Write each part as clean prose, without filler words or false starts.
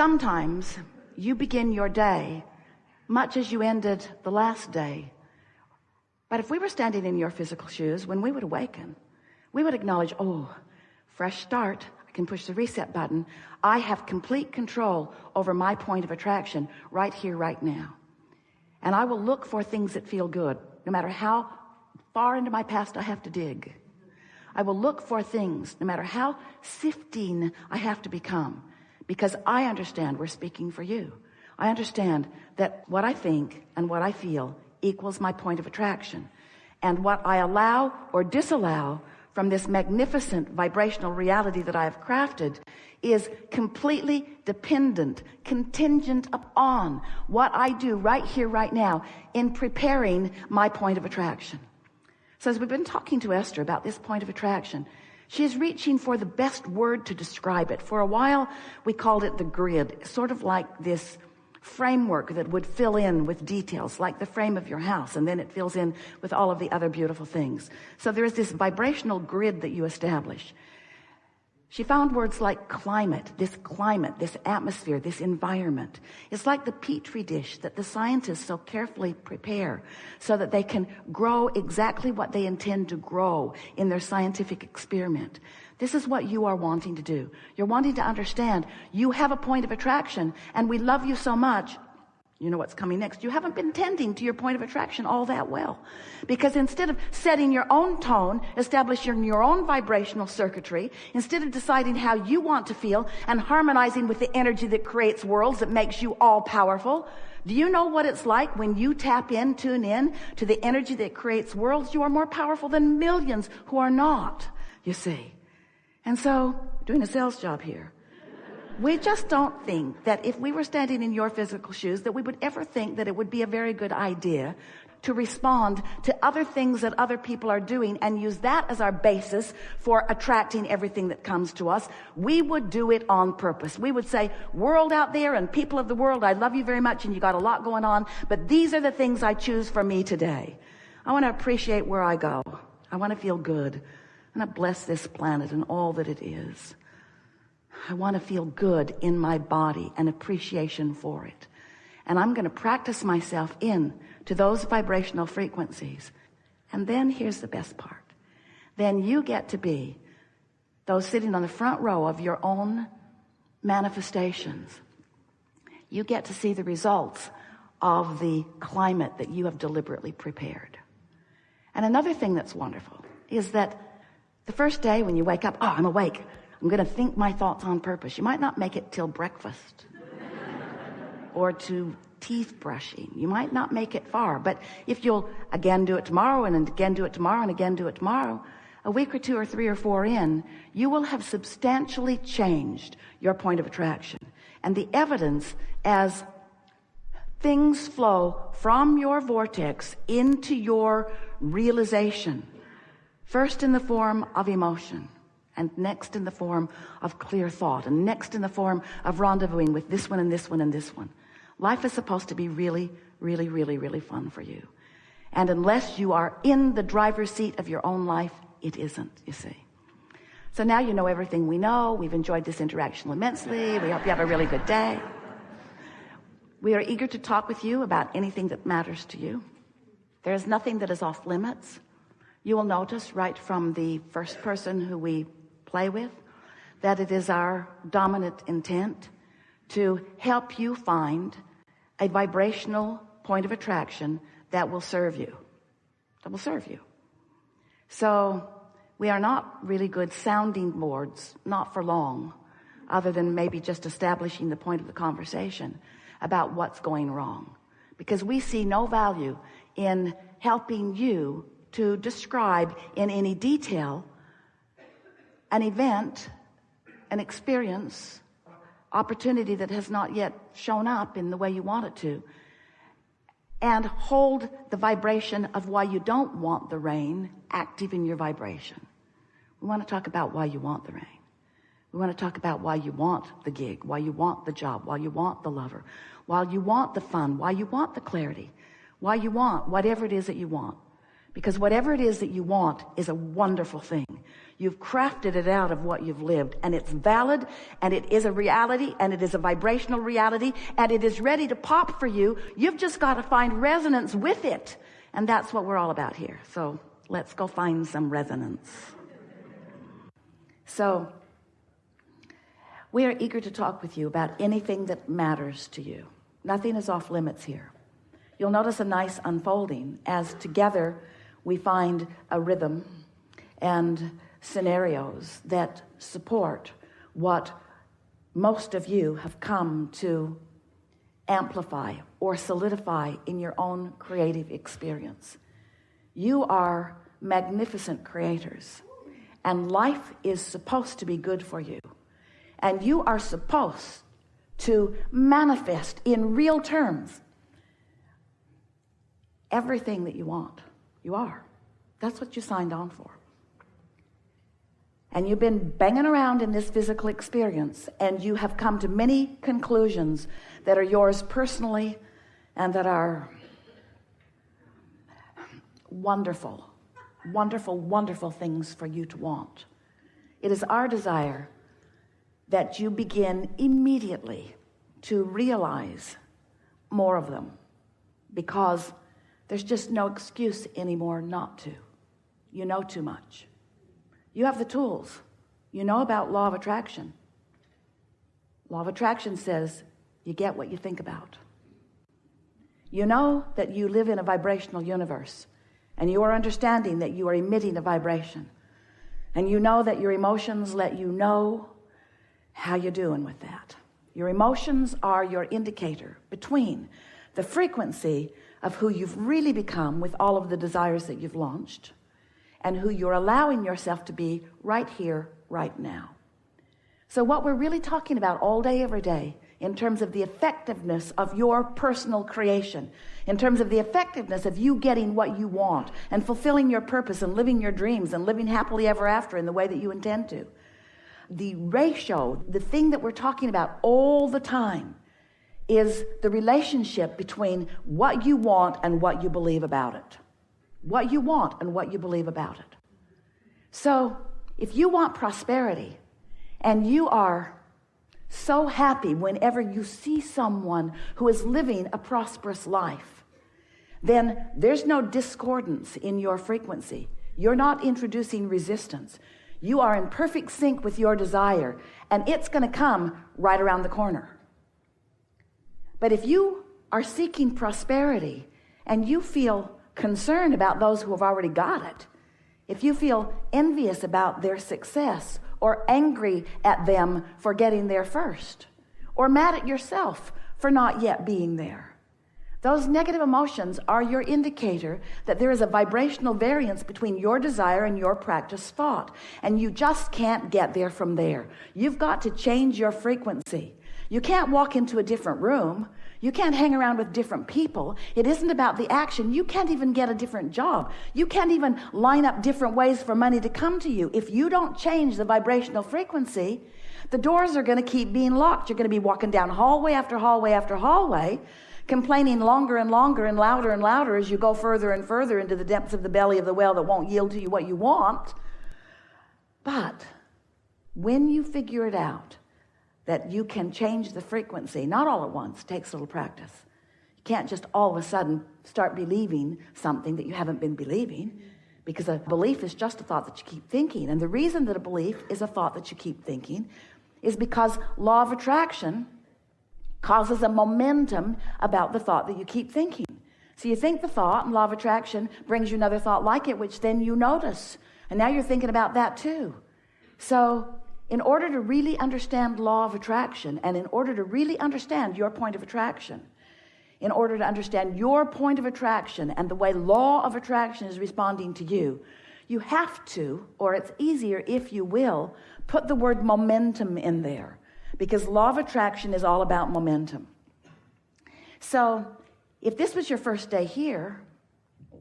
sometimes you begin your day much as you ended the last day. But if we were standing in your physical shoes, when we would awaken, we would acknowledge, oh, fresh start. I can push the reset button. I have complete control over my point of attraction right here, right now. And I will look for things that feel good, no matter how far into my past I have to dig. I will look for things, no matter how sifting I have to become, because I understand we're speaking for you. I understand that what I think and what I feel equals my point of attraction. And what I allow or disallow from this magnificent vibrational reality that I have crafted is completely dependent, contingent upon what I do right here, right now in preparing my point of attraction. So as we've been talking to Esther about this point of attraction, she is reaching for the best word to describe it. For a while, we called it the grid, sort of like this framework that would fill in with details, like the frame of your house, and then it fills in with all of the other beautiful things. So there is this vibrational grid that you establish. She found words like climate, this atmosphere, this environment. It's like the petri dish that the scientists so carefully prepare so that they can grow exactly what they intend to grow in their scientific experiment. This is what you are wanting to do. You're wanting to understand you have a point of attraction, and we love you so much. You know what's coming next. You haven't been tending to your point of attraction all that well. Because instead of setting your own tone, establishing your own vibrational circuitry, instead of deciding how you want to feel and harmonizing with the energy that creates worlds, that makes you all powerful, do you know what it's like when you tune in to the energy that creates worlds? You are more powerful than millions who are not, you see. And so, we're doing a sales job here. We just don't think that if we were standing in your physical shoes, that we would ever think that it would be a very good idea to respond to other things that other people are doing and use that as our basis for attracting everything that comes to us. We would do it on purpose. We would say, world out there and people of the world, I love you very much and you got a lot going on, but these are the things I choose for me today. I want to appreciate where I go. I want to feel good. I want to bless this planet and all that it is. I want to feel good in my body and appreciation for it. And I'm going to practice myself in to those vibrational frequencies. And then here's the best part. Then you get to be those sitting on the front row of your own manifestations. You get to see the results of the climate that you have deliberately prepared. And another thing that's wonderful is that the first day when you wake up, I'm awake. I'm going to think my thoughts on purpose. You might not make it till breakfast or to teeth brushing. You might not make it far, but if you'll again do it tomorrow and again do it tomorrow and again do it tomorrow, a week or two or three or four in, you will have substantially changed your point of attraction. And the evidence as things flow from your vortex into your realization, first in the form of emotion, and next in the form of clear thought, and next in the form of rendezvousing with this one and this one and this one. Life is supposed to be really, really, really, really fun for you. And unless you are in the driver's seat of your own life, it isn't, you see. So now you know everything we know. We've enjoyed this interaction immensely. We hope you have a really good day. We are eager to talk with you about anything that matters to you. There is nothing that is off limits. You will notice right from the first person who we play with that it is our dominant intent to help you find a vibrational point of attraction that will serve you. So we are not really good sounding boards, not for long, other than maybe just establishing the point of the conversation about what's going wrong. Because we see no value in helping you to describe in any detail an event, an experience, opportunity that has not yet shown up in the way you want it to, and hold the vibration of why you don't want the rain active in your vibration. We want to talk about why you want the rain. We want to talk about why you want the gig, why you want the job, why you want the lover, why you want the fun, why you want the clarity, why you want whatever it is that you want. Because whatever it is that you want is a wonderful thing. You've crafted it out of what you've lived, and it's valid, and it is a reality, and it is a vibrational reality, and it is ready to pop for you. You've just got to find resonance with it. And that's what we're all about here. So let's go find some resonance. So we are eager to talk with you about anything that matters to you. Nothing is off limits here. You'll notice a nice unfolding as together we find a rhythm and scenarios that support what most of you have come to amplify or solidify in your own creative experience. You are magnificent creators, and life is supposed to be good for you. And you are supposed to manifest in real terms everything that you want. You are. That's what you signed on for. And you've been banging around in this physical experience, and you have come to many conclusions that are yours personally and that are wonderful, wonderful, wonderful things for you to want. It is our desire that you begin immediately to realize more of them, because there's just no excuse anymore not to. You know too much. You have the tools. You know about law of attraction. Law of attraction says you get what you think about. You know that you live in a vibrational universe, and you are understanding that you are emitting a vibration. And you know that your emotions let you know how you're doing with that. Your emotions are your indicator between the frequency of who you've really become with all of the desires that you've launched and who you're allowing yourself to be right here, right now. So what we're really talking about all day, every day, in terms of the effectiveness of your personal creation, in terms of the effectiveness of you getting what you want and fulfilling your purpose and living your dreams and living happily ever after in the way that you intend to. The ratio, the thing that we're talking about all the time, is the relationship between what you want and what you believe about it. What you want and what you believe about it. So if you want prosperity and you are so happy whenever you see someone who is living a prosperous life, then there's no discordance in your frequency. You're not introducing resistance. You are in perfect sync with your desire, and it's going to come right around the corner. But if you are seeking prosperity and you feel concerned about those who have already got it, if you feel envious about their success or angry at them for getting there first, or mad at yourself for not yet being there, those negative emotions are your indicator that there is a vibrational variance between your desire and your practice thought, and you just can't get there from there. You've got to change your frequency. You can't walk into a different room. You can't hang around with different people. It isn't about the action. You can't even get a different job. You can't even line up different ways for money to come to you. If you don't change the vibrational frequency, the doors are going to keep being locked. You're going to be walking down hallway after hallway after hallway, complaining longer and longer and louder as you go further and further into the depths of the belly of the well that won't yield to you what you want. But when you figure it out, that you can change the frequency, not all at once, takes a little practice. You can't just all of a sudden start believing something that you haven't been believing, because a belief is just a thought that you keep thinking. And the reason that a belief is a thought that you keep thinking is because law of attraction causes a momentum about the thought that you keep thinking. So you think the thought, and law of attraction brings you another thought like it, which then you notice. And now you're thinking about that too. So in order to really understand law of attraction, and in order to really understand your point of attraction, in order to understand your point of attraction and the way law of attraction is responding to you, you have to, or it's easier if you will, put the word momentum in there, because law of attraction is all about momentum. So if this was your first day here,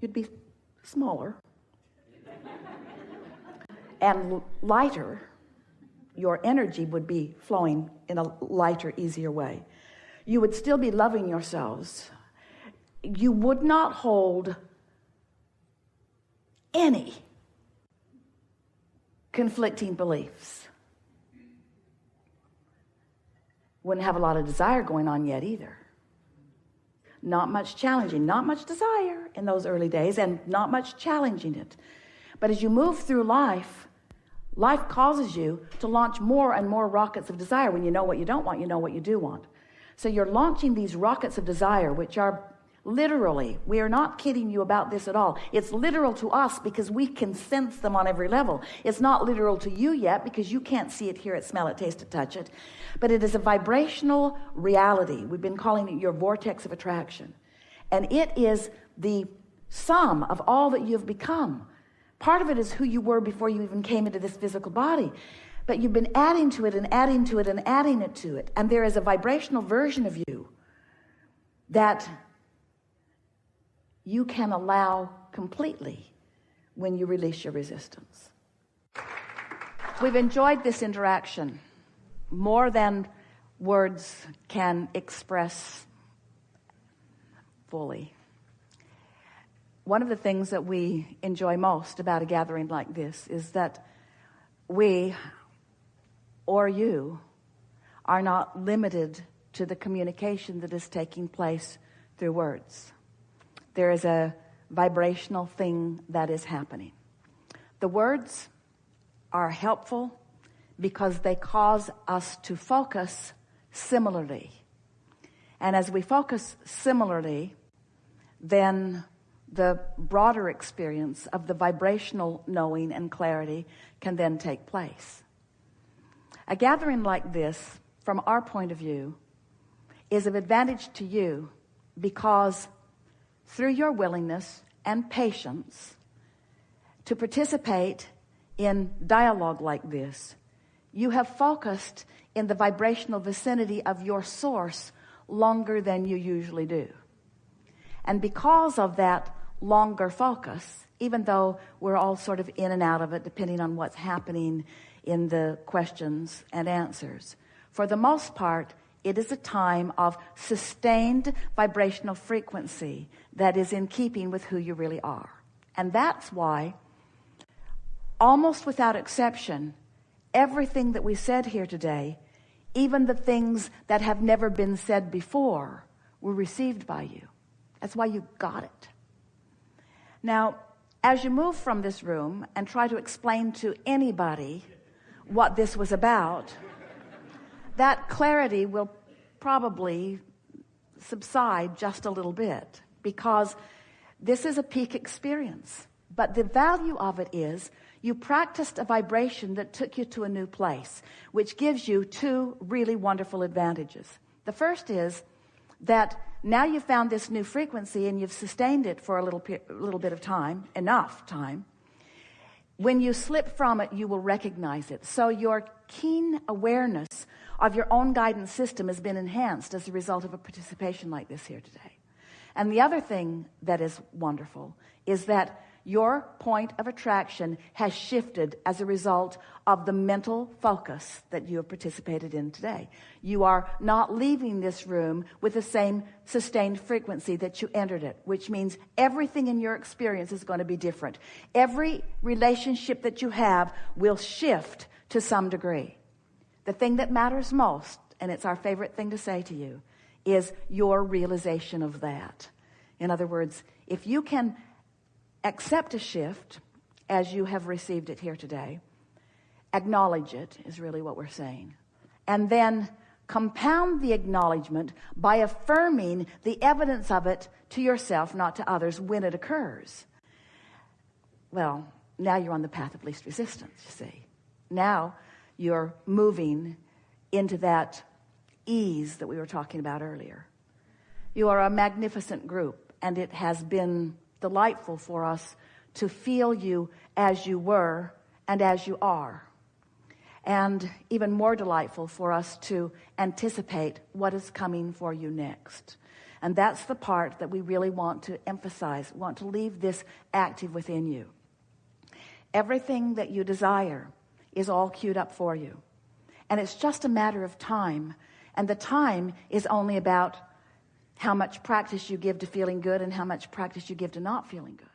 you'd be smaller and lighter. Your energy would be flowing in a lighter, easier way. You would still be loving yourselves. You would not hold any conflicting beliefs. Wouldn't have a lot of desire going on yet either. Not much challenging, not much desire in those early days, and not much challenging it. But as you move through life, life causes you to launch more and more rockets of desire. When you know what you don't want, you know what you do want. So you're launching these rockets of desire, which are literally, we are not kidding you about this at all. It's literal to us because we can sense them on every level. It's not literal to you yet because you can't see it, hear it, smell it, taste it, touch it. But it is a vibrational reality. We've been calling it your vortex of attraction. And it is the sum of all that you've become. Part of it is who you were before you even came into this physical body. But you've been adding to it and adding to it and adding it to it. And there is a vibrational version of you that you can allow completely when you release your resistance. We've enjoyed this interaction more than words can express fully. One of the things that we enjoy most about a gathering like this is that we, or you, are not limited to the communication that is taking place through words. There is a vibrational thing that is happening. The words are helpful because they cause us to focus similarly. And as we focus similarly, then the broader experience of the vibrational knowing and clarity can then take place. A gathering like this, from our point of view, is of advantage to you because through your willingness and patience to participate in dialogue like this, you have focused in the vibrational vicinity of your source longer than you usually do. And because of that longer focus, even though we're all sort of in and out of it depending on what's happening in the questions and answers, for the most part, it is a time of sustained vibrational frequency that is in keeping with who you really are. And that's why, almost without exception, everything that we said here today, even the things that have never been said before, were received by you. That's why you got it. Now, as you move from this room and try to explain to anybody what this was about, that clarity will probably subside just a little bit because this is a peak experience. But the value of it is you practiced a vibration that took you to a new place, which gives you two really wonderful advantages. The first is that now you've found this new frequency and you've sustained it for a little bit of time, enough time. When you slip from it, you will recognize it. So your keen awareness of your own guidance system has been enhanced as a result of a participation like this here today. And the other thing that is wonderful is that your point of attraction has shifted as a result of the mental focus that you have participated in today. You are not leaving this room with the same sustained frequency that you entered it, which means everything in your experience is going to be different. Every relationship that you have will shift to some degree. The thing that matters most, and it's our favorite thing to say to you, is your realization of that. In other words, if you can accept a shift as you have received it here today, acknowledge it is really what we're saying, and then compound the acknowledgement by affirming the evidence of it to yourself, not to others, when it occurs. Well, now you're on the path of least resistance, you see. Now you're moving into that ease that we were talking about earlier. You are a magnificent group, and it has been delightful for us to feel you as you were and as you are. And even more delightful for us to anticipate what is coming for you next. And that's the part that we really want to emphasize, want to leave this active within you. Everything that you desire is all queued up for you. And it's just a matter of time. And the time is only about how much practice you give to feeling good and how much practice you give to not feeling good.